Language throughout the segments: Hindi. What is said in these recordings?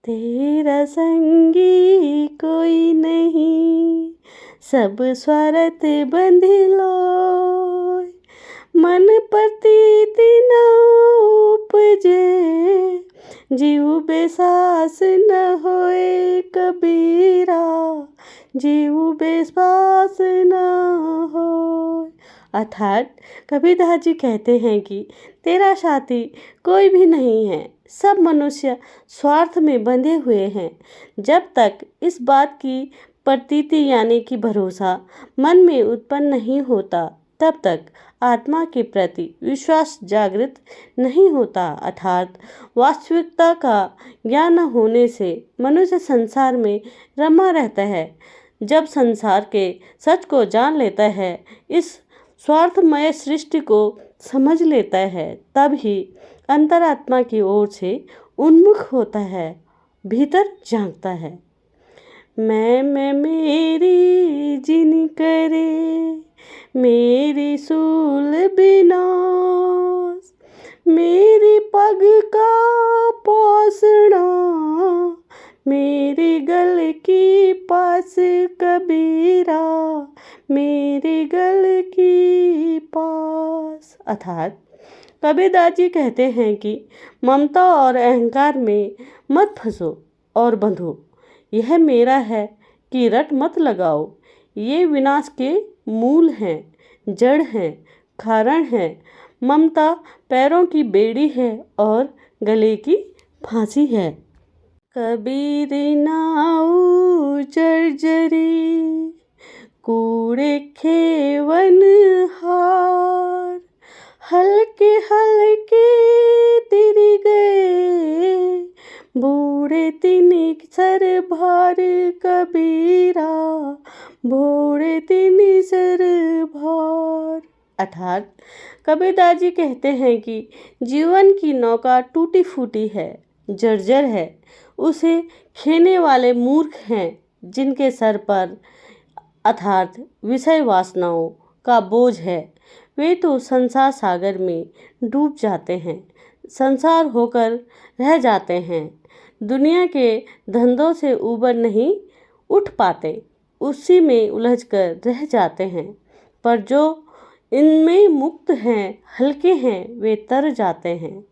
तेरा संगी कोई नहीं, सब स्वार्थ बंधिलोय। मन प्रतीति न उपजे, जीव बेसास न होए कबीरा, जीव बेसास न होए। अर्थात कबीरदास जी कहते हैं कि तेरा साथी कोई भी नहीं है, सब मनुष्य स्वार्थ में बंधे हुए हैं। जब तक इस बात की प्रतीति यानी कि भरोसा मन में उत्पन्न नहीं होता, तब तक आत्मा के प्रति विश्वास जागृत नहीं होता। अर्थात वास्तविकता का ज्ञान न होने से मनुष्य संसार में रमा रहता है। जब संसार के सच को जान लेता है, इस स्वार्थमय सृष्टि को समझ लेता है, तब ही अंतरात्मा की ओर से उन्मुख होता है, भीतर झांकता है। मैं मेरी जिन करे, मेरी सूल विनाश, मेरी पग का पोसना, मेरी गल की पास कबीरा, मेरी गल की पास। अर्थात कबीरदास जी कहते हैं कि ममता और अहंकार में मत फंसो और बंधो। यह मेरा है कि रट मत लगाओ। ये विनाश के मूल हैं, जड़ हैं, कारण हैं। ममता पैरों की बेड़ी है और गले की फांसी है। कबीर नाऊ जर्जरी, कूड़े खेवन हार, हल्के हल्के तिरी गए, बूढ़े तिनी सर भार कबीरा, बूढ़े तिनी सर भार। अर्थात कबीरदास जी कहते हैं कि जीवन की नौका टूटी फूटी है, जर्जर है। उसे खेने वाले मूर्ख हैं, जिनके सर पर अर्थात विषय वासनाओं का बोझ है। वे तो संसार सागर में डूब जाते हैं, संसार होकर रह जाते हैं, दुनिया के धंधों से ऊबर नहीं उठ पाते, उसी में उलझकर रह जाते हैं। पर जो इनमें मुक्त हैं, हल्के हैं, वे तर जाते हैं,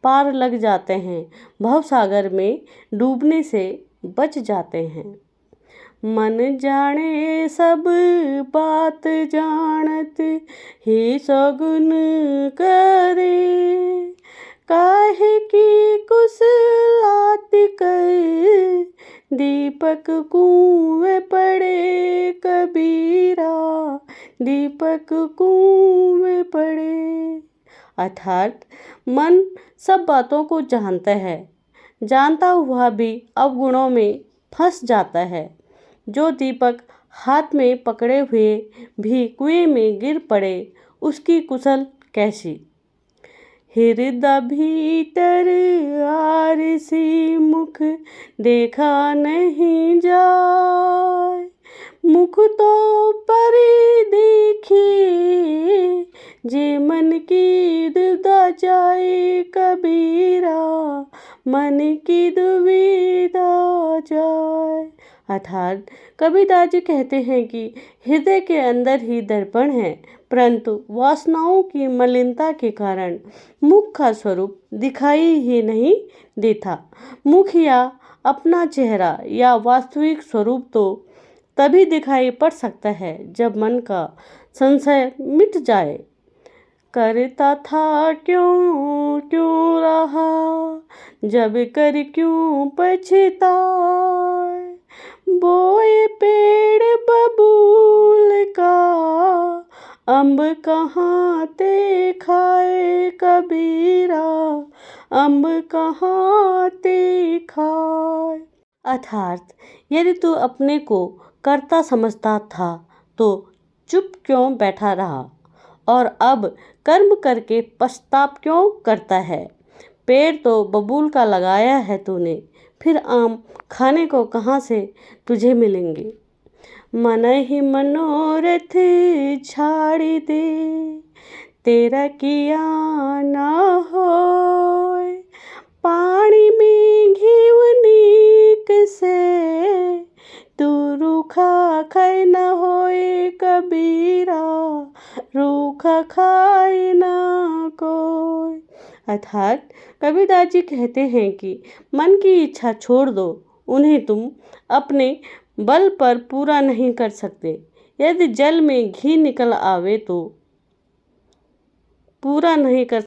पार लग जाते हैं, भवसागर में डूबने से बच जाते हैं। मन जाने सब बात जानत, ही सगुन करे, काहे की कुशलात कर, दीपक कुएं पड़े कबीरा, दीपक कुएं पड़े। अर्थात मन सब बातों को जानता है, जानता हुआ भी अवगुणों में फंस जाता है। जो दीपक हाथ में पकड़े हुए भी कुएं में गिर पड़े, उसकी कुशल कैसी। हृदय भीतर आरसी मुख, देखा नहीं जाए, मुख तो पर देखिए, जे मन की दुविधा जाए कबीरा, मन की दुविधा जाए। अर्थात कबीरदास जी कहते हैं कि हृदय के अंदर ही दर्पण है, परंतु वासनाओं की मलिनता के कारण मुख का स्वरूप दिखाई ही नहीं देता। मुख या अपना चेहरा या वास्तविक स्वरूप तो तभी दिखाई पड़ सकता है जब मन का संशय मिट जाए। करता था क्यों क्यों रहा, जब कर क्यों पछताए, बोए पेड़ बबूल का, अम्ब कहाँ ते खाए कबीरा, अम्ब कहाँ ते खाए। अर्थात यदि तू अपने को कर्ता समझता था तो चुप क्यों बैठा रहा, और अब कर्म करके पछताप क्यों करता है। पेड़ तो बबूल का लगाया है तूने, फिर आम खाने को कहाँ से तुझे मिलेंगे। मन ही मनोरथ छाड़ दे, तेरा किया ना होए, पानी में घीवनी भाखै न होए कबीरा, रूखा खाए न कोई। अर्थात कबीरदास जी कहते हैं कि मन की इच्छा छोड़ दो, उन्हें तुम अपने बल पर पूरा नहीं कर सकते। यदि जल में घी निकल आवे तो पूरा नहीं कर